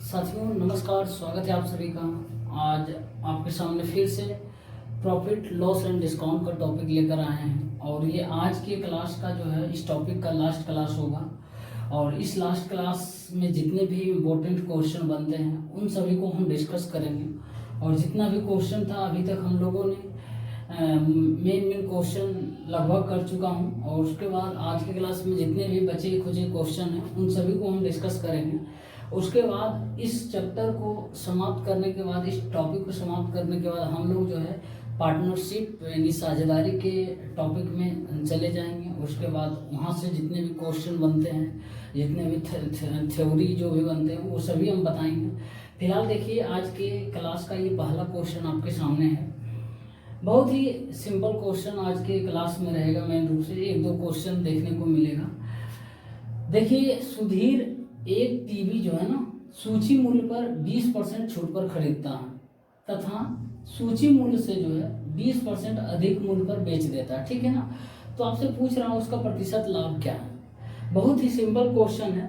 साथियों नमस्कार, स्वागत है आप सभी का। आज आपके सामने फिर से प्रॉफिट लॉस एंड डिस्काउंट का टॉपिक लेकर आए हैं और ये आज की क्लास का जो है इस टॉपिक का लास्ट क्लास होगा। और इस लास्ट क्लास में जितने भी इम्पोर्टेंट क्वेश्चन बनते हैं उन सभी को हम डिस्कस करेंगे। और जितना भी क्वेश्चन था अभी तक हम लोगों ने मेन क्वेश्चन लगभग कर चुका हूं। और उसके बाद आज की क्लास में जितने भी बचे खुचे क्वेश्चन हैं उन सभी को हम डिस्कस करेंगे। उसके बाद इस चैप्टर को समाप्त करने के बाद, इस टॉपिक को समाप्त करने के बाद हम लोग जो है पार्टनरशिप यानी साझेदारी के टॉपिक में चले जाएंगे। उसके बाद वहाँ से जितने भी क्वेश्चन बनते हैं, जितने भी थ्योरी जो भी बनते हैं वो सभी हम बताएंगे। फिलहाल देखिए आज के क्लास का ये पहला क्वेश्चन आपके सामने है। बहुत ही सिंपल क्वेश्चन आज के क्लास में रहेगा। मेन रूप से एक दो क्वेश्चन देखने को मिलेगा। देखिए, सुधीर एक टीवी जो है ना सूची मूल्य पर 20% छूट पर खरीदता है तथा सूची मूल्य से जो है 20% अधिक मूल्य पर बेच देता है, ठीक है ना। तो आपसे पूछ रहा हूँ उसका प्रतिशत लाभ क्या है। बहुत ही सिंपल क्वेश्चन है।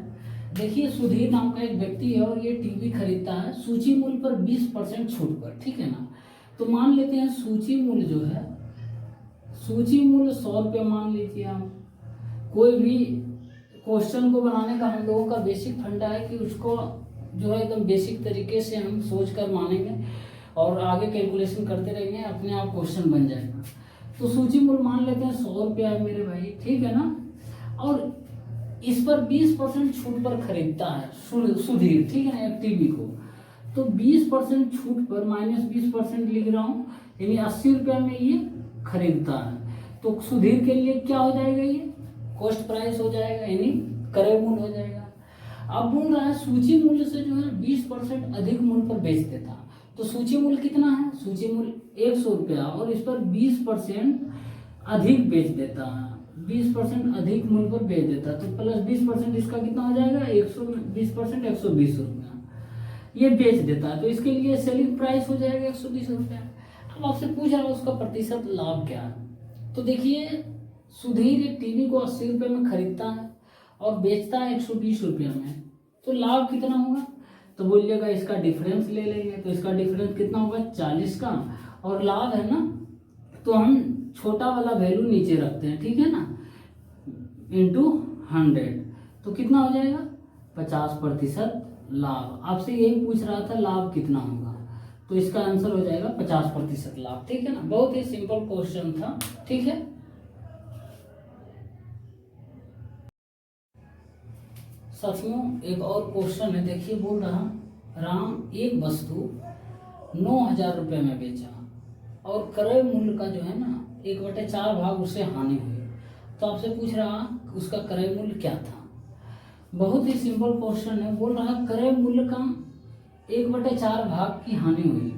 देखिए, सुधीर नाम का एक व्यक्ति है और ये टीवी खरीदता है सूची मूल्य पर 20% छूट पर, ठीक है ना। तो मान लेते हैं सूची मूल्य जो है, सूची मूल्य 100 रुपये मान लीजिए आप। कोई भी क्वेश्चन को बनाने का हम लोगों का बेसिक फंडा है कि उसको जो है एकदम बेसिक तरीके से हम सोच कर मानेंगे और आगे कैलकुलेशन करते रहेंगे, अपने आप क्वेश्चन बन जाएगा। तो सूची मूल्य मान लेते हैं 100 रुपया है मेरे भाई, ठीक है ना। और इस पर 20% छूट पर खरीदता है सुधीर, ठीक है ना, एक टीवी को। तो 20% छूट पर -20% लिख रहा हूँ, यानी 80 रुपया में ये खरीदता है। तो सुधीर के लिए क्या हो जाएगा, ये कॉस्ट प्राइस हो जाएगा, यानी क्रय मूल्य हो जाएगा। अब बोल रहा है सूची मूल्य से जो है 20% अधिक मूल्य पर बेच देता। तो सूची मूल्य कितना है, सूची मूल्य 100 रुपया और इस पर 20% अधिक बेच देता है, 20% अधिक मूल्य पर बेच देता है। तो प्लस 20% इसका कितना हो जाएगा, 120% 120 रुपया ये बेच देता है। तो इसके लिए सेलिंग प्राइस हो जाएगा 120 रुपया। अब आपसे पूछ रहा है उसका प्रतिशत लाभ क्या है। तो देखिए, सुधीर एक टीवी को 80 रुपये में खरीदता है और बेचता है 120 रुपये में। तो लाभ कितना होगा, तो बोलिएगा इसका डिफरेंस ले लेंगे। तो इसका डिफरेंस कितना होगा, 40 का। और लाभ है ना, तो हम छोटा वाला वैल्यू नीचे रखते हैं, ठीक है ना, इंटू 100। तो कितना हो जाएगा, 50% लाभ। आपसे यही पूछ रहा था लाभ कितना होगा, तो इसका आंसर हो जाएगा 50% लाभ, ठीक है ना। बहुत ही सिंपल क्वेश्चन था, ठीक है। साथियों एक और क्वेश्चन है। देखिए, बोल रहा राम एक वस्तु 9,000 रुपये में बेचा और क्रय मूल्य का जो है ना 1/4 भाग उसे हानि हुई। तो आपसे पूछ रहा उसका क्रय मूल्य क्या था। बहुत ही सिंपल क्वेश्चन है। बोल रहा क्रय मूल्य का 1/4 भाग की हानि हुई।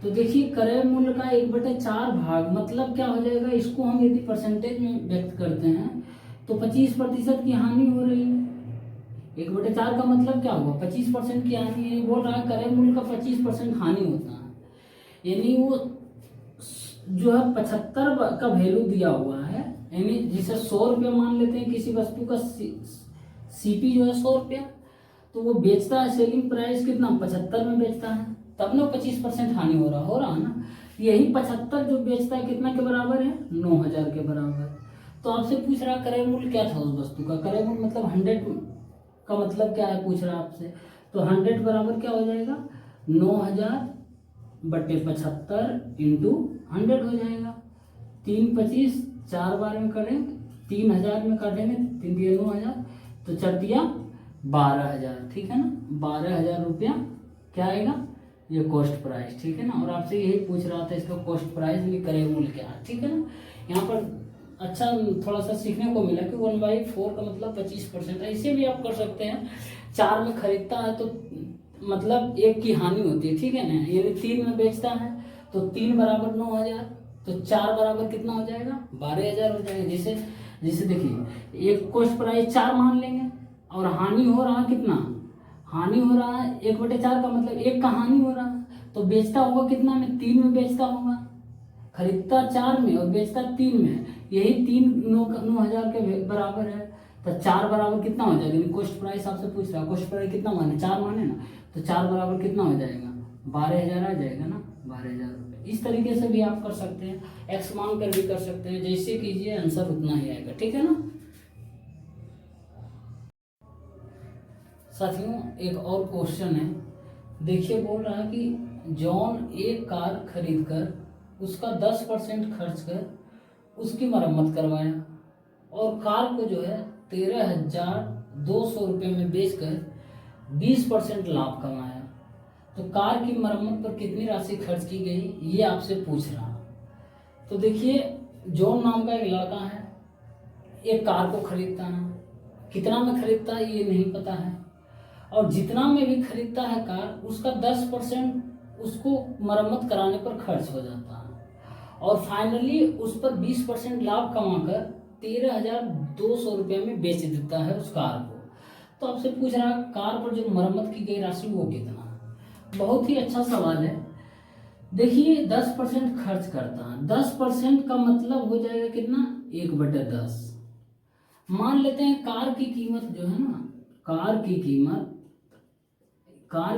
तो देखिए, क्रय मूल्य का 1/4 भाग मतलब क्या हो जाएगा, इसको हम यदि परसेंटेज में व्यक्त करते हैं तो 25% की हानि हो रही है। 1/4 का मतलब क्या हुआ, 25% की हानि है। बोल रहा है क्रय मूल्य का 25% हानि होता है, यानी वो जो है 75 का वैल्यू दिया हुआ है, यानी जिसे 100 रुपया मान लेते हैं किसी वस्तु का सीपी जो है 100 रुपया, तो वो बेचता है सेलिंग प्राइस कितना 75 में बेचता है, तब ना 25% हानि हो रहा है ना। यही 75 जो बेचता है कितना के बराबर है, 9,000 के बराबर। तो आपसे पूछ रहा क्रय मूल्य क्या था उस वस्तु का। क्रय मूल्य मतलब 100 का मतलब क्या है पूछ रहा आपसे। तो 100 बराबर क्या हो जाएगा, 9,000/75 इंटू 100 हो जाएगा। 3 25 4 बार में करें, 3,000 में काटेंगे, 3 दिया 9,000, तो 4 दिया 12,000, ठीक है ना। 12,000 रुपया क्या आएगा, ये कॉस्ट प्राइस, ठीक है ना। और आपसे यही पूछ रहा था इसका कॉस्ट प्राइस भी क्रय मूल्य क्या है, ठीक है ना। यहाँ पर अच्छा थोड़ा सा सीखने को मिला कि 1/4 का मतलब 25% है। इसे भी आप कर सकते हैं, 4 में खरीदता है तो मतलब 1 की हानि होती है, ठीक है ना। यानी 3 में बेचता है तो 3 बराबर 9,000, तो 4 बराबर कितना हो जाएगा, 12,000 हो जाएगा। जैसे देखिए, एक कॉस्ट प्राइस 4 मान लेंगे और हानि हो रहा है कितना, हानि हो रहा है 1/4 का मतलब 1 का हानि हो रहा है। तो बेचता होगा कितना में, 3 में बेचता होगा। खरीदता 4 में और बेचता 3 में, यही 3 9,000 के बराबर है। तो 4 बराबर कितना हो जाएगा, कॉस्ट प्राइस आपसे पूछ रहा है, कॉस्ट प्राइस कितना माने, 4 माने ना, तो 4 बराबर कितना हो जाएगा, 12,000 आ जाएगा ना, 12,000 रुपये। इस तरीके से भी आप कर सकते हैं, एक्स मान कर भी कर सकते हैं, जैसे कीजिए आंसर उतना ही आएगा, ठीक है ना। साथियों एक और क्वेश्चन है, देखिए बोल रहा है कि जॉन एक कार खरीद कर उसका 10% खर्च कर उसकी मरम्मत करवाया और कार को जो है 13,200 रुपये में बेचकर 20% लाभ कमाया, तो कार की मरम्मत पर कितनी राशि खर्च की गई, ये आपसे पूछ रहा। तो देखिए जॉन नाम का एक लड़का है, एक कार को खरीदता है, कितना में खरीदता है ये नहीं पता है, और जितना में भी खरीदता है कार उसका 10% उसको मरम्मत कराने पर खर्च हो जाता है, और फाइनली उस पर 20% लाभ कमाकर 13,200 रुपये में बेच देता है उस कार को। तो आपसे पूछ रहा है कार पर जो मरम्मत की गई राशि वो कितना है। बहुत ही अच्छा सवाल है। देखिए 10% खर्च करता है, 10% का मतलब हो जाएगा कितना, 1/10। मान लेते हैं कार की कीमत जो है ना, कार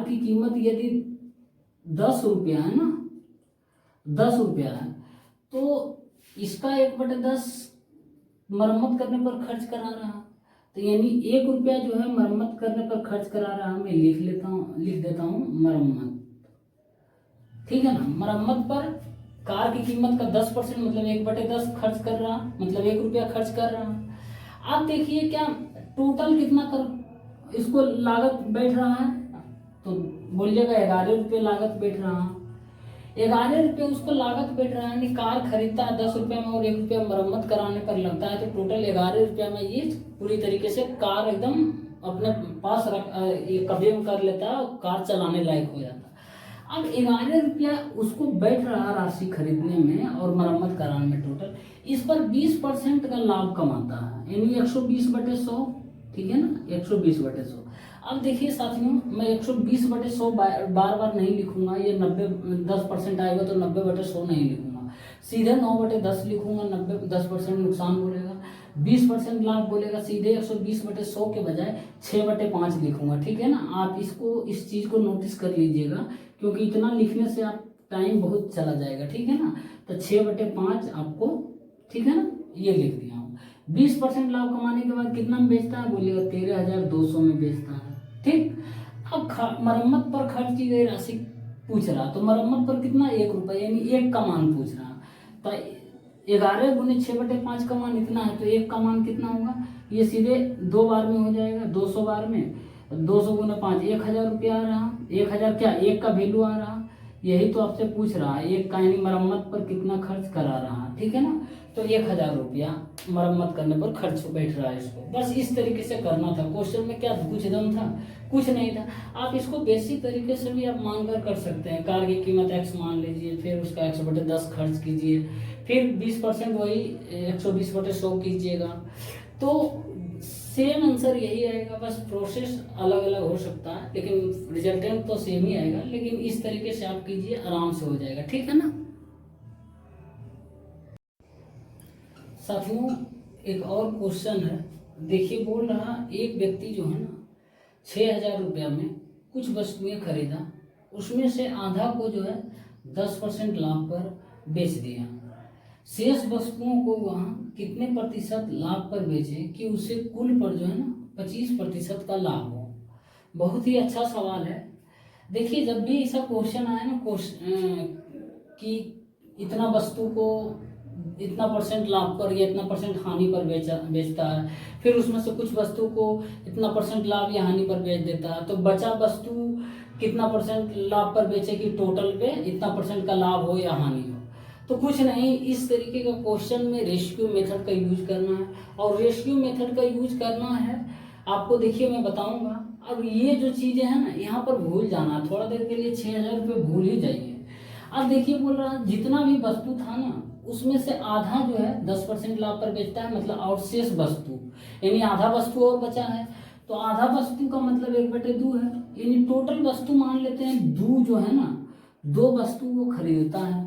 की कीमत यदि 10 रुपया है ना, 10 रुपया है, तो इसका 1/10 मरम्मत करने पर खर्च करा रहा, तो यानी 1 रुपया जो है मरम्मत करने पर खर्च करा रहा। मैं लिख देता हूँ मरम्मत, ठीक है ना। मरम्मत पर कार की कीमत का 10% मतलब 1/10 खर्च कर रहा, मतलब 1 रुपया खर्च कर रहा। आप देखिए क्या टोटल कितना कर इसको लागत बैठ रहा है, तो बोलिएगा 11 रुपये लागत बैठ रहा, 11 रुपये उसको लागत बैठ रहा है। कार खरीदता है 10 रुपये में और 1 रुपया मरम्मत कराने पर लगता है, तो टोटल 11 रुपया में ये पूरी तरीके से कार एकदम अपने पास ये कब्जे में कर लेता है और कार चलाने लायक हो जाता है। अब 11 रुपया उसको बैठ रहा राशि खरीदने में और मरम्मत कराने में टोटल, इस पर 20% का लाभ कमाता है, यानी 120/100, ठीक है ना, 120/100। अब देखिए साथियों मैं 120/100 बार बार नहीं लिखूंगा, ये 10% आएगा तो 90/100 नहीं लिखूंगा, सीधे 9/10 लिखूंगा। 10% नुकसान बोलेगा, 20% लाभ बोलेगा, सीधे 120/100 के बजाय 6/5 लिखूंगा, ठीक है ना। आप इस चीज को नोटिस कर लीजिएगा, क्योंकि इतना लिखने से आप टाइम बहुत चला जाएगा, ठीक है ना। तो 6/5 आपको, ठीक है ना, ये लिख दिया हूँ। 20% लाभ कमाने के बाद कितना में बेचता है, बोलिएगा 13,200 में बेचता है, ठीक। अब मरम्मत पर खर्च की गई राशि पूछ रहा, तो मरम्मत पर कितना, 1 रुपया, यानी 1 का मान पूछ रहा। तो 11 गुने 6/5 का मान इतना है, तो 1 का मान कितना होगा, ये सीधे 2 बार में हो जाएगा, 200 बार में, 200 गुने 5 1,000 रुपया आ रहा, 1,000 क्या 1 का वैल्यू आ रहा, यही तो आपसे पूछ रहा है, 1 का यानी मरम्मत पर कितना खर्च करा रहा, ठीक है ना। तो 1,000 रुपया मरम्मत करने पर खर्च बैठ रहा है इसको। बस इस तरीके से करना था, क्वेश्चन में क्या कुछ दम था, कुछ नहीं था। आप इसको बेसिक तरीके से भी आप मानकर कर सकते हैं, कार की कीमत x मान लीजिए, फिर उसका 100/10 खर्च कीजिए, फिर 20% वही 120/100 कीजिएगा, तो सेम आंसर यही आएगा। बस प्रोसेस अलग अलग हो सकता है, लेकिन रिजल्टेंट तो सेम ही आएगा। लेकिन इस तरीके से आप कीजिए, आराम से हो जाएगा, ठीक है ना। साथियों एक और क्वेश्चन है, देखिए बोल रहा एक व्यक्ति जो है ना 6,000 रुपया में कुछ वस्तुएं खरीदा, उसमें से आधा को जो है 10% लाभ पर बेच दिया, शेष वस्तुओं को वहाँ कितने प्रतिशत लाभ पर बेचे कि उससे कुल पर जो है ना 25% का लाभ हो। बहुत ही अच्छा सवाल है। देखिए जब भी ऐसा क्वेश्चन आए ना कि इतना वस्तु को इतना % लाभ पर या इतना % हानि पर बेचता है, फिर उसमें से कुछ वस्तु को इतना % लाभ या हानि पर बेच देता है, तो बचा वस्तु कितना % लाभ पर बेचे कि टोटल पे इतना % का लाभ हो या हानि हो। तो कुछ नहीं, इस तरीके का क्वेश्चन में रेशियो मेथड का यूज करना है, और रेशियो मेथड का यूज करना है आपको, देखिए मैं बताऊंगा। अब ये जो चीजें हैं ना यहाँ पर भूल जाना, थोड़ा देर के लिए 6,000 रुपये भूल ही जाइए। अब देखिए बोल रहा है जितना भी वस्तु था ना उसमें से आधा जो है 10% लाभ पर बेचता है, मतलब और शेष वस्तु यानी आधा वस्तु और बचा है, तो आधा वस्तु का मतलब 1/2 है, यानी टोटल वस्तु मान लेते हैं 2 जो है ना, 2 वस्तु वो खरीदता है।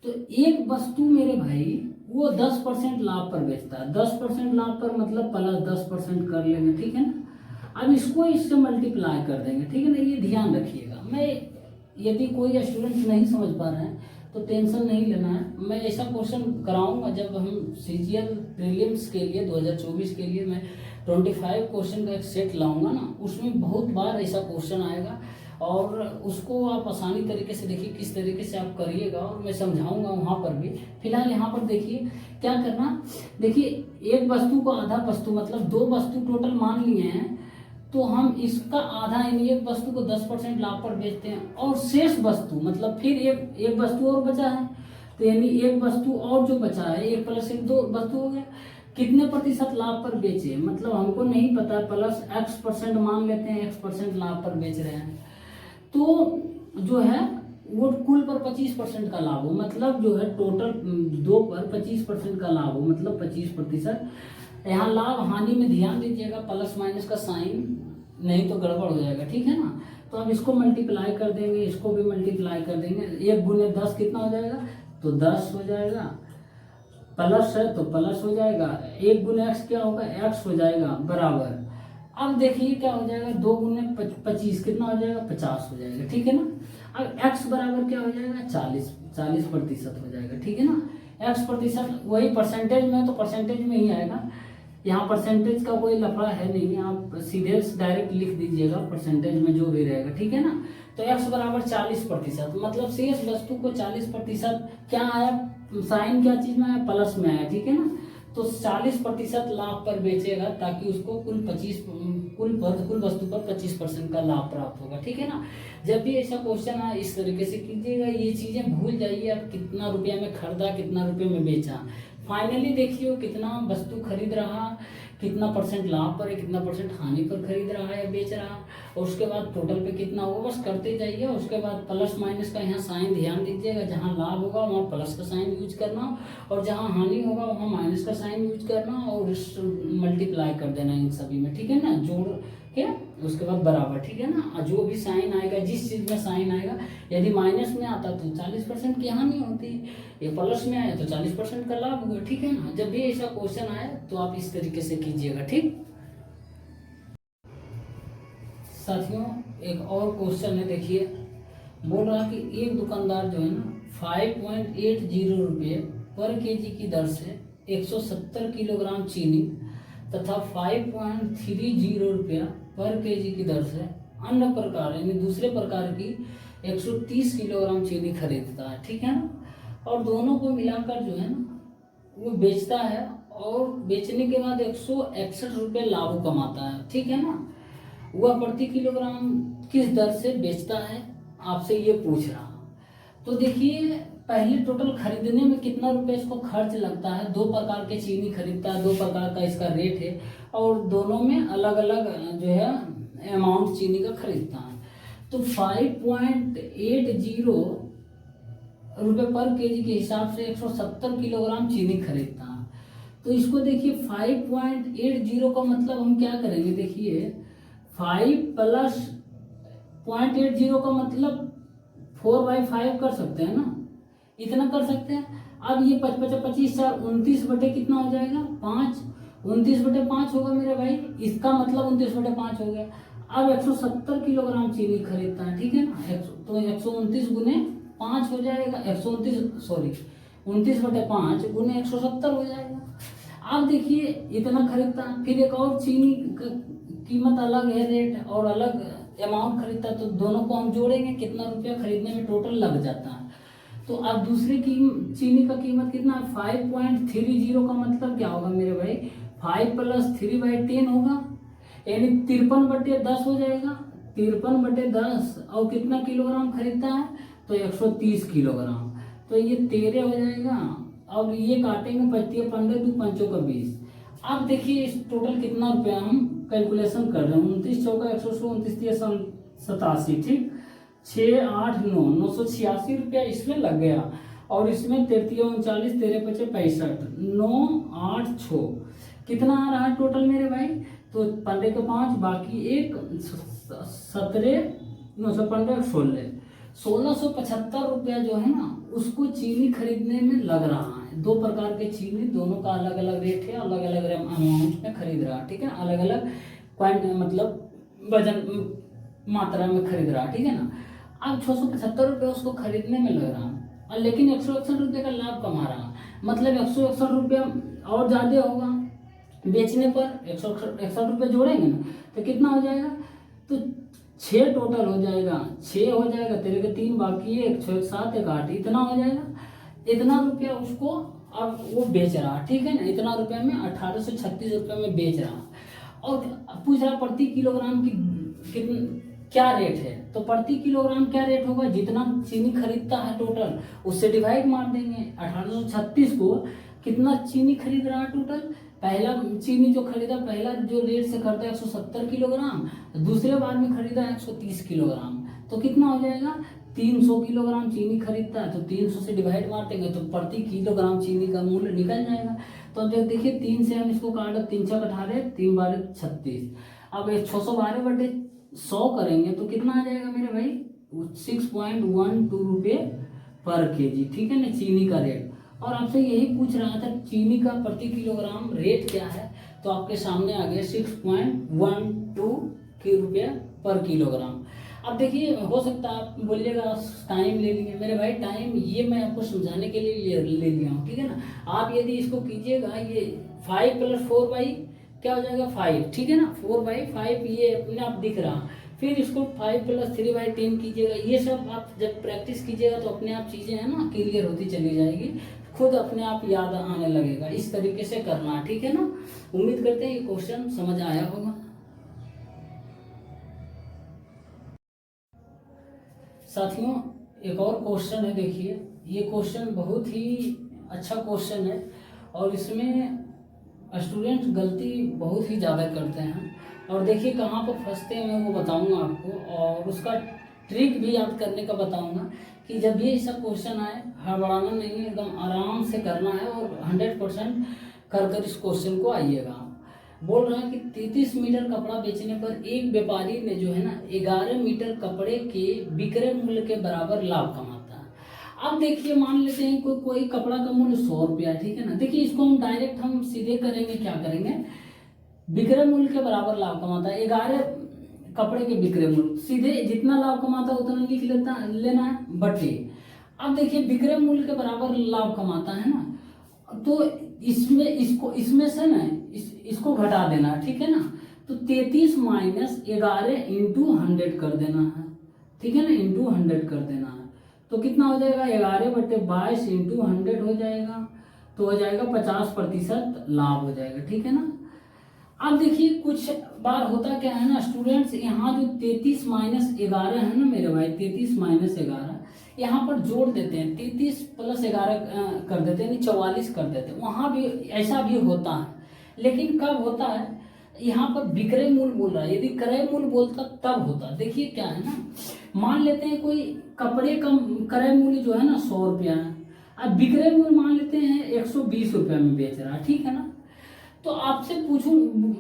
तो एक वस्तु मेरे भाई वो 10% लाभ पर बेचता है। 10% लाभ पर मतलब प्लस 10% कर लेंगे, ठीक है ना। अब इसको इससे मल्टीप्लाई कर देंगे, ठीक है ना। ये ध्यान रखिएगा। मैं यदि कोई स्टूडेंट नहीं समझ पा रहे हैं तो टेंशन नहीं लेना है। मैं ऐसा क्वेश्चन कराऊंगा जब हम CGL प्रीलिम्स के लिए 2024 के लिए मैं 25 क्वेश्चन का एक सेट लाऊंगा ना, उसमें बहुत बार ऐसा क्वेश्चन आएगा और उसको आप आसानी तरीके से देखिए किस तरीके से आप करिएगा और मैं समझाऊंगा वहाँ पर भी। फिलहाल यहाँ पर देखिए क्या करना। देखिए एक वस्तु को आधा वस्तु मतलब 2 वस्तु टोटल मान लिए हैं, तो हम इसका आधा यानी एक वस्तु को 10% लाभ पर बेचते हैं और शेष वस्तु मतलब फिर एक वस्तु और बचा है, तो यानी एक वस्तु और जो बचा है 1 + 1 2 वस्तु हो गया। कितने प्रतिशत लाभ पर बेचे मतलब हमको नहीं पता, प्लस X% मान लेते हैं, X% लाभ पर बेच रहे हैं, तो जो है वो कुल पर 25% का लाभ हो मतलब जो है टोटल 2 पर 25% का लाभ हो मतलब 25%। यहाँ लाभ हानि में ध्यान दीजिएगा, प्लस माइनस का साइन नहीं तो गड़बड़ हो जाएगा, ठीक है ना। तो अब इसको मल्टीप्लाई कर देंगे, इसको भी मल्टीप्लाई कर देंगे। 1 × 10 कितना हो जाएगा, तो 10 हो जाएगा। प्लस है तो प्लस हो जाएगा। 1 × x क्या होगा, x हो जाएगा बराबर। अब देखिए क्या हो जाएगा, 2 × 25 कितना हो जाएगा, 50 हो जाएगा, ठीक है ना। अब x बराबर क्या हो जाएगा, 40% हो जाएगा, ठीक है ना। x प्रतिशत वही परसेंटेज में, तो परसेंटेज में ही आएगा। यहाँ परसेंटेज का कोई लफड़ा है नहीं, आप सीधे डायरेक्ट लिख दीजिएगा परसेंटेज में जो भी रहेगा, ठीक है ना। तो x बराबर 40% मतलब शेष वस्तु को 40% क्या आया, साइन क्या चीज में आया, प्लस में आया, ठीक है ना। तो 40% लाभ पर बेचेगा ताकि उसको कुल वस्तु पर 25% का लाभ प्राप्त होगा, ठीक है ना। जब भी ऐसा क्वेश्चन आए इस तरीके से कीजिएगा, ये चीजें भूल जाइए। आप कितना रुपया में खरीदा, कितना रुपये में बेचा, फाइनली देखिए कितना वस्तु खरीद रहा, कितना % लाभ पर है, कितना % हानि पर खरीद रहा है या बेच रहा, और उसके बाद टोटल पे कितना होगा, बस करते जाइए। उसके बाद प्लस माइनस का यहाँ साइन ध्यान दीजिएगा, जहाँ लाभ होगा वहाँ प्लस का साइन यूज करना और जहाँ हानि होगा वहाँ माइनस का साइन यूज करना और मल्टीप्लाई कर देना इन सभी में, ठीक है ना, जोड़ के उसके बाद बराबर, ठीक है ना। जो भी साइन आएगा, जिस चीज में साइन आएगा, यदि माइनस में आता तो 40% की हानि होती, ये प्लस में आया तो 40% का लाभ हुआ, ठीक है ना। जब भी ऐसा क्वेश्चन आए तो आप इस तरीके से कीजिएगा, ठीक। साथियों एक और क्वेश्चन है, देखिए बोल रहा कि एक दुकानदार जो है ना 5.80 रुपये पर केजी की दर से 170 किलोग्राम चीनी तथा 5.30 रुपया पर केजी की दर से अन्य प्रकार यानी दूसरे प्रकार की 130 किलोग्राम चीनी खरीदता है, ठीक है ना। और दोनों को मिलाकर जो है ना वो बेचता है और बेचने के बाद 161 रुपये लाभ कमाता है, ठीक है ना। वह प्रति किलोग्राम किस दर से बेचता है, आपसे ये पूछ रहा। तो देखिए पहले टोटल खरीदने में कितना रुपए इसको खर्च लगता है। 2 प्रकार के चीनी खरीदता है, 2 प्रकार का इसका रेट है और दोनों में अलग अलग जो है अमाउंट चीनी का खरीदता है। तो 5.80 रुपये पर केजी के हिसाब से 170 किलोग्राम चीनी खरीदता है। तो इसको देखिए 5.80 का मतलब हम क्या करेंगे, देखिए 5 + 0.80 का मतलब 4/5 कर सकते हैं ना, इतना कर सकते हैं। अब ये 25 4 29 बटे कितना हो जाएगा, 5, 29 बटे 5 होगा मेरे भाई, इसका मतलब 29 बटे 5 हो गया। अब 170 किलोग्राम चीनी खरीदता है, ठीक है ना। तो 129 × 5 हो जाएगा, 29 बटे 5 × 170 हो जाएगा। अब देखिए इतना खरीदता है, फिर एक और चीनी कीमत अलग है, रेट और अलग अमाउंट खरीदता है, तो दोनों को हम जोड़ेंगे कितना रुपया खरीदने में टोटल लग जाता है। तो अब दूसरे की चीनी का कीमत कितना है, 5.30 का मतलब क्या होगा मेरे भाई, 5 + 3/10 होगा, यानी 53 बटे 10 हो जाएगा। 53 बटे 10 और कितना किलोग्राम खरीदता है, तो 130 किलोग्राम, तो ये 13 हो जाएगा। अब ये काटेंगे 25 15 2 5 का 20। अब देखिए इस टोटल कितना रुपया हम कैलकुलेशन कर रहे हैं, 29 चौका 100 29 87, ठीक, 6 8 9 986 रुपया इसमें लग गया। और इसमें 33 39 13 5 65 9 8 6 कितना आ रहा है टोटल मेरे भाई, तो 15 के 5 बाकी 1 17 915 16, 1675 रुपया जो है ना उसको चीनी खरीदने में लग रहा है। दो प्रकार के चीनी, दोनों का अलग अलग रेट है, अलग अलग अमाउंट में खरीद रहा है, ठीक है, अलग अलग क्वांट मतलब वजन मात्रा में खरीद रहा है, ठीक है ना। अब 675 रुपये उसको खरीदने में लग रहा है और लेकिन 161 रुपये का लाभ कमा रहा है, मतलब 161 रुपया और ज़्यादा होगा बेचने पर। 161 रुपये जोड़ेंगे ना तो कितना हो जाएगा, तो 6 टोटल हो जाएगा, 6 हो जाएगा, तेरे के 3 बाकी है, 1 6 1 7 1 8, इतना हो जाएगा। इतना रुपया उसको अब वो बेच रहा, ठीक है ना, इतना रुपया में 1836 रुपये में बेच रहा और पूछ रहा प्रति किलोग्राम की क्या रेट है। तो प्रति किलोग्राम क्या रेट होगा, जितना चीनी खरीदता है टोटल उससे डिवाइड मार देंगे। 1836 को कितना चीनी खरीद रहा है टोटल, पहला चीनी जो खरीदा, पहला जो रेट से खरीदा 170 किलोग्राम, दूसरे बार में खरीदा 130 किलोग्राम, तो कितना हो जाएगा, 300 किलोग्राम चीनी खरीदता है तो 300 से डिवाइड मार देंगे तो प्रति किलोग्राम चीनी का मूल्य निकल जाएगा। तो अब देखिए 3 से हम इसको काट, 3 छक 18, 3 12 36, अब 612/100 करेंगे तो कितना आ जाएगा मेरे भाई, 6.12 रुपये पर केजी, ठीक है ना, चीनी का रेट। और आपसे यही पूछ रहा था चीनी का प्रति किलोग्राम रेट क्या है, तो आपके सामने आ गया 6.12 रुपये पर किलोग्राम। अब देखिए हो सकता है आप बोलिएगा टाइम ले लिए, मेरे भाई टाइम ये मैं आपको समझाने के लिए ले लिया हूँ, ठीक है ना। आप यदि इसको कीजिएगा, ये 5 + 4 क्या हो जाएगा 5, ठीक है ना, 4/5 ये अपने आप दिख रहा। फिर इसको 5 + 3/10 कीजिएगा। ये सब आप जब प्रैक्टिस कीजिएगा तो अपने आप चीज़ें हैं ना क्लियर होती चली जाएगी, खुद अपने आप याद आने लगेगा। इस तरीके से करना है, ठीक है ना। उम्मीद करते हैं ये क्वेश्चन समझ आया होगा। साथियों एक और क्वेश्चन है, देखिए ये क्वेश्चन बहुत ही अच्छा क्वेश्चन है और इसमें स्टूडेंट गलती बहुत ही ज़्यादा करते हैं और देखिए कहाँ पर फंसते हैं मैं वो बताऊंगा आपको, और उसका ट्रिक भी याद करने का बताऊंगा कि जब ये ऐसा क्वेश्चन आए हड़बड़ाना नहीं है, एकदम आराम से करना है और 100% कर इस क्वेश्चन को आइएगा। बोल रहा है कि 33 मीटर कपड़ा बेचने पर एक व्यापारी ने जो है ना 11 मीटर कपड़े के विक्रय मूल्य के बराबर लाभ कमाता है। अब देखिए मान लेते हैं कोई कपड़ा का मूल्य 100 रुपया, ठीक है ना। देखिए इसको हम डायरेक्ट हम सीधे करेंगे, क्या करेंगे, विक्रय मूल्य के बराबर लाभ कमाता है, 11 कपड़े के विक्रय मूल्य, सीधे जितना लाभ कमाता है उतना लिख लेना है बटे। अब देखिए विक्रय मूल्य के बराबर लाभ कमाता है ना, तो इसमें से ना इसको घटा देना, ठीक है ना। तो 33 - 11 × 100 कर देना है, ठीक है ना, × 100 कर देना है। तो कितना हो जाएगा, 11/22 × 100 हो जाएगा, तो हो जाएगा 50% लाभ हो जाएगा, ठीक है ना। अब देखिए कुछ बार होता क्या है ना स्टूडेंट्स, यहाँ जो 33 - 11 है ना मेरे भाई, 33 - 11 यहाँ पर जोड़ देते हैं, 33 + 11 कर देते हैं, 44 कर देते हैं। वहाँ भी ऐसा भी होता है, लेकिन कब होता है, यहाँ पर विक्रय मूल्य बोल रहा है, यदि क्रय मूल्य बोलता तब होता। देखिए क्या है ना, मान लेते हैं कोई कपड़े का क्रय मूल्य जो है ना 100 रुपया है, अब विक्रय मूल्य मान लेते हैं 120 रुपया में बेच रहा है, ठीक है ना। तो आपसे पूछूं,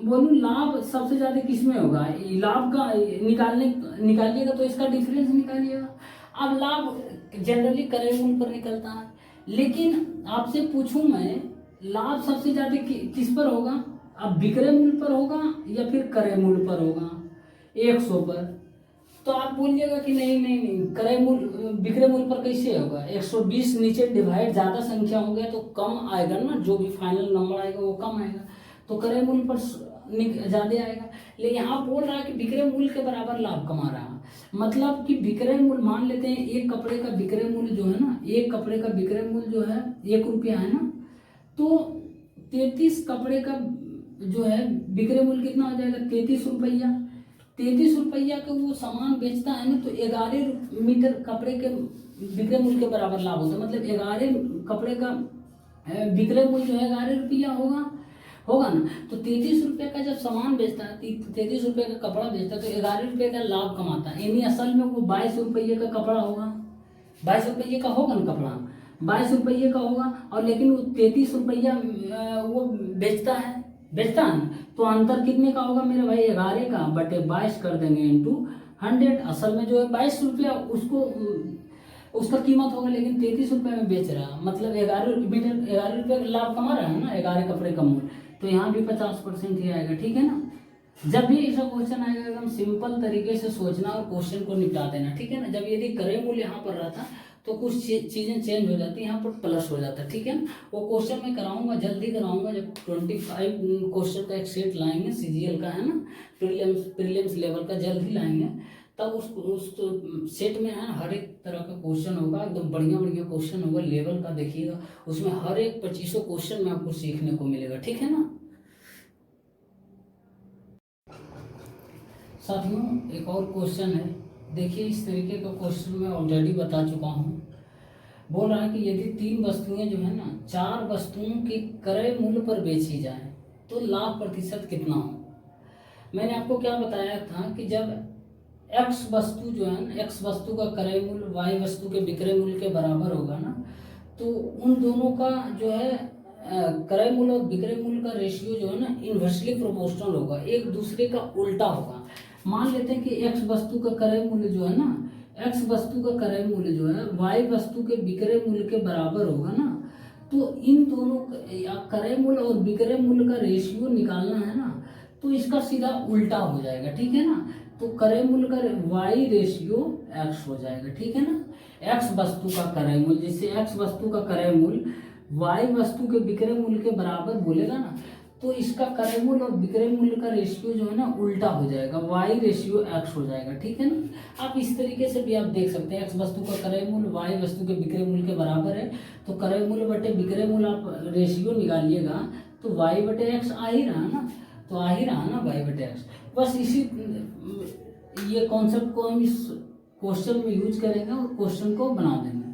बोलूं लाभ सबसे ज्यादा किसमें होगा, लाभ का निकालिएगा तो इसका डिफरेंस निकालिएगा। अब लाभ जनरली क्रय मूल्य पर निकलता है, लेकिन आपसे पूछूं मैं लाभ सबसे ज्यादा किस पर होगा, अब विक्रय मूल्य पर होगा या फिर क्रय मूल्य पर होगा, 100 पर। तो आप बोलिएगा कि नहीं नहीं नहीं क्रय मूल्य विक्रय मूल्य पर कैसे होगा, 120 नीचे डिवाइड ज्यादा संख्या हो गया तो कम आएगा ना, जो भी फाइनल नंबर आएगा वो कम आएगा, तो क्रय मूल्य पर ज्यादा आएगा। लेकिन यहाँ बोल रहा है कि विक्रय मूल्य के बराबर लाभ कमा रहा है, मतलब कि विक्रय मूल्य मान लेते हैं एक कपड़े का विक्रय मूल्य जो है ना, एक कपड़े का विक्रय मूल्य जो है 1 रुपया है ना, तो 33 कपड़े का जो है विक्रय मूल्य कितना हो जाएगा, 33 रुपया। 33 रुपया का वो सामान बेचता है ना, तो 11 मीटर कपड़े के विक्रय मूल्य के बराबर लाभ होता है, मतलब 11 कपड़े का विक्रय मूल्य जो है 11 रुपया होगा ना। तो 33 रुपये का जब सामान बेचता है, 33 रुपये का कपड़ा बेचता है, तो 11 रुपये का लाभ कमाता है, यानी असल में वो 22 रुपये का कपड़ा होगा, 22 रुपये का होगा ना कपड़ा, 22 रुपये का होगा, और लेकिन वो 33 रुपया वो बेचता है ना, तो अंतर कितने का होगा मेरे भाई, 11 का बटे 22 कर देंगे × 100, असल में जो है 22 रुपया उसको उसका कीमत होगा, लेकिन 33 रुपये में बेच रहा, मतलब 11 रुपये लाभ कमा रहा है ना, 11 कपड़े का मूल्य, तो यहाँ भी 50% ही आएगा, ठीक है ना। जब भी ऐसा क्वेश्चन आएगा एकदम सिंपल तरीके से सोचना और क्वेश्चन को निपटा देना, ठीक है ना। जब यदि क्रय मूल्य यहाँ पर रहता तो कुछ चीज़ें चेंज हो जाती, यहाँ पर प्लस हो जाता, ठीक है ना। वो क्वेश्चन मैं कराऊंगा, जल्दी कराऊंगा, जब 25 क्वेश्चन का एक सेट लाएंगे सीजीएल का, है ना, प्रीलिम्स लेवल का जल्द ही लाएंगे, तब उस सेट में है हर एक तरह का क्वेश्चन होगा, एकदम बढ़िया बढ़िया क्वेश्चन होगा लेवल का, देखिएगा उसमें हर एक 25 क्वेश्चन में आपको सीखने को मिलेगा, ठीक है ना। साथियों एक और क्वेश्चन है, देखिए इस तरीके का क्वेश्चन मैं ऑलरेडी बता चुका हूँ। बोल रहा है कि यदि 3 वस्तुएं जो है ना 4 वस्तुओं के क्रय मूल्य पर बेची जाए तो लाभ प्रतिशत कितना हो। मैंने आपको क्या बताया था कि जब एक्स वस्तु जो है ना, एक्स वस्तु का क्रय मूल्य वाई वस्तु के विक्रय मूल्य के बराबर होगा ना, तो उन दोनों का जो है क्रय मूल्य और विक्रय मूल्य का रेशियो जो है ना इन्वर्सली प्रोपोर्शनल होगा, एक दूसरे का उल्टा होगा। मान लेते हैं कि एक्स वस्तु का क्रय मूल्य जो है ना, एक्स वस्तु का क्रय मूल्य जो है वाई वस्तु के विक्रय मूल्य के बराबर होगा ना, तो इन दोनों क्रय मूल्य और विक्रय मूल्य का रेशियो निकालना है ना, तो इसका सीधा उल्टा हो जाएगा, ठीक है ना। तो क्रय मूल्य का वाई रेशियो एक्स हो जाएगा, ठीक है ना। एक्स वस्तु का क्रय मूल्य, जैसे एक्स वस्तु का क्रय मूल्य वाई वस्तु के विक्रय मूल्य के बराबर बोलेगा ना, तो इसका क्रय मूल्य और विक्रय मूल्य का रेशियो जो है ना उल्टा हो जाएगा, वाई रेशियो एक्स हो जाएगा, ठीक है ना। आप इस तरीके से भी आप देख सकते हैं, एक्स वस्तु का क्रय मूल्य वाई वस्तु के विक्रय मूल्य के बराबर है, तो क्रय मूल्य बटे विक्रय मूल्य आप रेशियो निकालिएगा तो वाई बटे एक्स आ ही रहा ना, तो आ ही रहा ना वाई बटे एक्स। बस इसी ये कॉन्सेप्ट को हम इस क्वेश्चन में यूज करेंगे और क्वेश्चन को बना देंगे।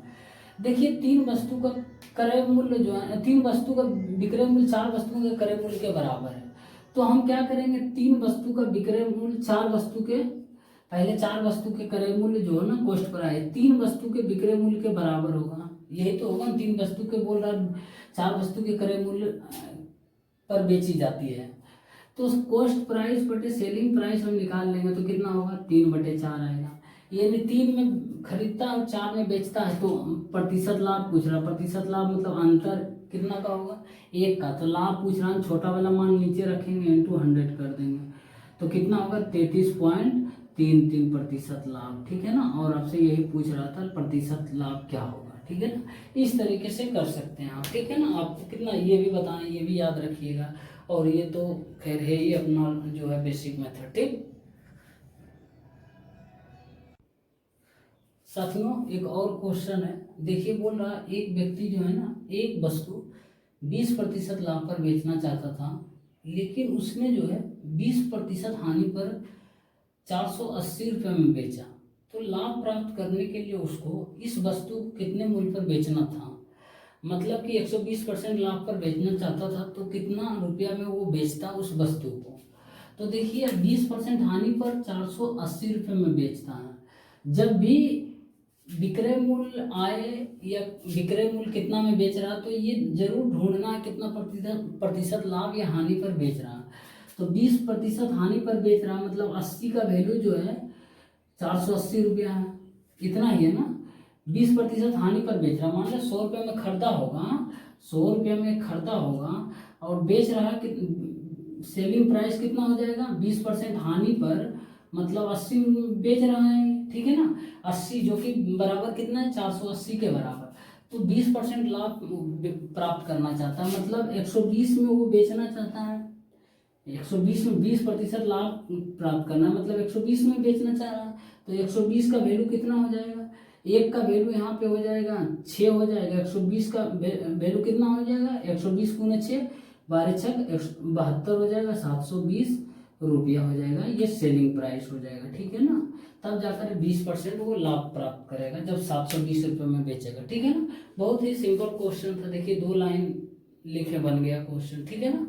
देखिए 3 वस्तु का क्रय मूल्य जो है, 3 वस्तु का विक्रय मूल्य 4 वस्तुओं के क्रय मूल्य के बराबर है, तो हम क्या करेंगे, 3 वस्तु का विक्रय मूल्य 4 वस्तु के, पहले 4 वस्तु के क्रय मूल्य जो है ना कॉस्ट पर आए 3 वस्तु के विक्रय मूल्य के बराबर होगा, यही तो होगा। 3 वस्तु के बोल रहा है 4 वस्तु के क्रय मूल्य पर बेची जाती है, तो कॉस्ट प्राइस बटे सेलिंग प्राइस हम निकाल लेंगे तो कितना होगा, 3/4 आएगा। यानी 3 में खरीदता और 4 में बेचता है, तो प्रतिशत लाभ पूछ रहा, प्रतिशत लाभ मतलब अंतर कितना का होगा, 1 का, तो लाभ पूछ रहा है, छोटा वाला मान नीचे रखेंगे इंटू 100 कर देंगे, तो कितना होगा 33.33% लाभ, ठीक है ना। और आपसे यही पूछ रहा था प्रतिशत लाभ क्या होगा, ठीक है ना। इस तरीके से कर सकते हैं आप, ठीक है ना। आपको कितना ये भी बताएं, ये भी याद रखिएगा, और ये तो खैर है ही अपना जो है बेसिक मेथड, ठीक। साथियों एक और क्वेश्चन है, देखिए बोल रहा है एक व्यक्ति जो है ना एक वस्तु 20% लाभ पर बेचना चाहता था, लेकिन उसने जो है 20% हानि पर 480 रुपये में बेचा, तो लाभ प्राप्त करने के लिए उसको इस वस्तु को कितने मूल्य पर बेचना था। मतलब कि 120% लाभ पर बेचना चाहता था, तो कितना रुपया में वो बेचता उस वस्तु को। तो देखिए 20% हानि पर 480 रुपये में बेचता है। जब भी विक्रय मूल्य आए या विक्रय मूल्य कितना में बेच रहा, तो ये जरूर ढूंढना है कितना प्रतिशत लाभ या हानि पर बेच रहा। तो 20% हानि पर बेच रहा, मतलब 80 का वैल्यू जो है 480 रुपया है, इतना ही है ना। 20% हानि पर बेच रहा, मान लो 100 रुपये में खरीदा होगा, 100 रुपये में खरीदा होगा और बेच रहा है कि सेलिंग प्राइस कितना हो जाएगा, 20% हानि पर मतलब 80 बेच रहा है, ठीक है ना। 80 जो कि बराबर कितना है, 480 के बराबर, तो 20% लाभ प्राप्त करना चाहता है, मतलब 120 में वो बेचना चाहता है। 120 में 20% लाभ प्राप्त करना मतलब 120 में बेचना चाह रहा है, तो 120 का वैल्यू कितना हो जाएगा, 1 का वैल्यू यहाँ पे हो जाएगा 6 हो जाएगा, 120 का वैल्यू कितना हो जाएगा, 120 गुना 6 12 छक 72 हो जाएगा, 720 रुपया हो जाएगा, ये सेलिंग प्राइस हो जाएगा, ठीक है ना। तब जाकर 20% वो लाभ प्राप्त करेगा जब 720 रुपये में बेचेगा, ठीक है ना। बहुत ही सिंपल क्वेश्चन था, देखिए 2 लाइन लिखे बन गया क्वेश्चन, ठीक है ना।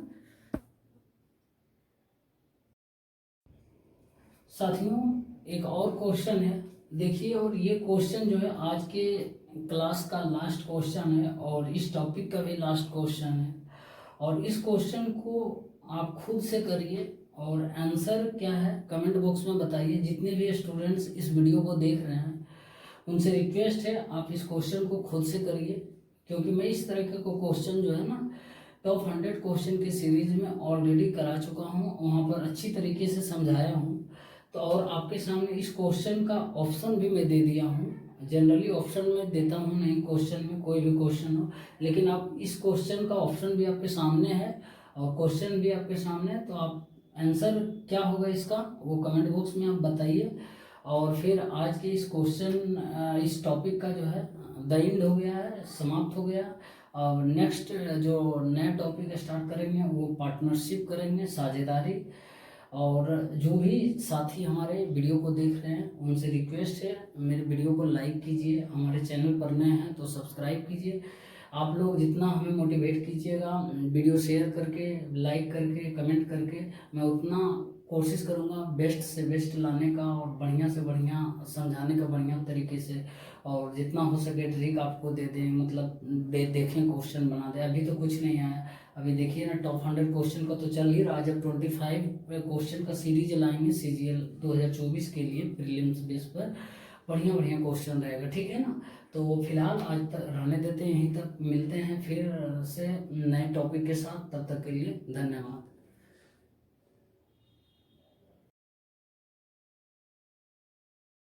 साथियों एक और क्वेश्चन है, देखिए, और ये क्वेश्चन जो है आज के क्लास का लास्ट क्वेश्चन है और इस टॉपिक का भी लास्ट क्वेश्चन है, और इस क्वेश्चन को आप खुद से करिए और आंसर क्या है कमेंट बॉक्स में बताइए। जितने भी स्टूडेंट्स इस वीडियो को देख रहे हैं उनसे रिक्वेस्ट है आप इस क्वेश्चन को खुद से करिए, क्योंकि मैं इस तरह के क्वेश्चन जो है ना टॉप 100 क्वेश्चन की सीरीज में ऑलरेडी करा चुका हूँ, वहाँ पर अच्छी तरीके से समझाया हूँ। तो और आपके सामने इस क्वेश्चन का ऑप्शन भी मैं दे दिया हूँ। जनरली ऑप्शन में देता हूँ नहीं क्वेश्चन में, कोई भी क्वेश्चन हो, लेकिन आप इस क्वेश्चन का ऑप्शन भी आपके सामने है और क्वेश्चन भी आपके सामने है। तो आप आंसर क्या होगा इसका वो कमेंट बॉक्स में आप बताइए। और फिर आज के इस क्वेश्चन इस टॉपिक का जो है द एंड हो गया है, समाप्त हो गया। और नेक्स्ट जो नया टॉपिक स्टार्ट करेंगे वो पार्टनरशिप करेंगे, साझेदारी। और जो भी साथी हमारे वीडियो को देख रहे हैं उनसे रिक्वेस्ट है मेरे वीडियो को लाइक कीजिए, हमारे चैनल पर नए हैं तो सब्सक्राइब कीजिए। आप लोग जितना हमें मोटिवेट कीजिएगा वीडियो शेयर करके, लाइक करके, कमेंट करके, मैं उतना कोशिश करूँगा बेस्ट से बेस्ट लाने का और बढ़िया से बढ़िया समझाने का बढ़िया तरीके से। और जितना हो सके ट्रिक आपको दे दें, मतलब देखें क्वेश्चन बना दें। अभी तो कुछ नहीं आया, अभी देखिए ना टॉप 100 क्वेश्चन का तो चल ही रहा है। जब 25 क्वेश्चन का सीरीज लाएंगे CGL 2024 के लिए प्रीलिम्स बेस पर, बढ़िया बढ़िया क्वेश्चन रहेगा, ठीक है ना। तो फिलहाल आज तक रहने देते हैं, यहीं तक, मिलते हैं फिर से नए टॉपिक के साथ। तब तक के लिए धन्यवाद।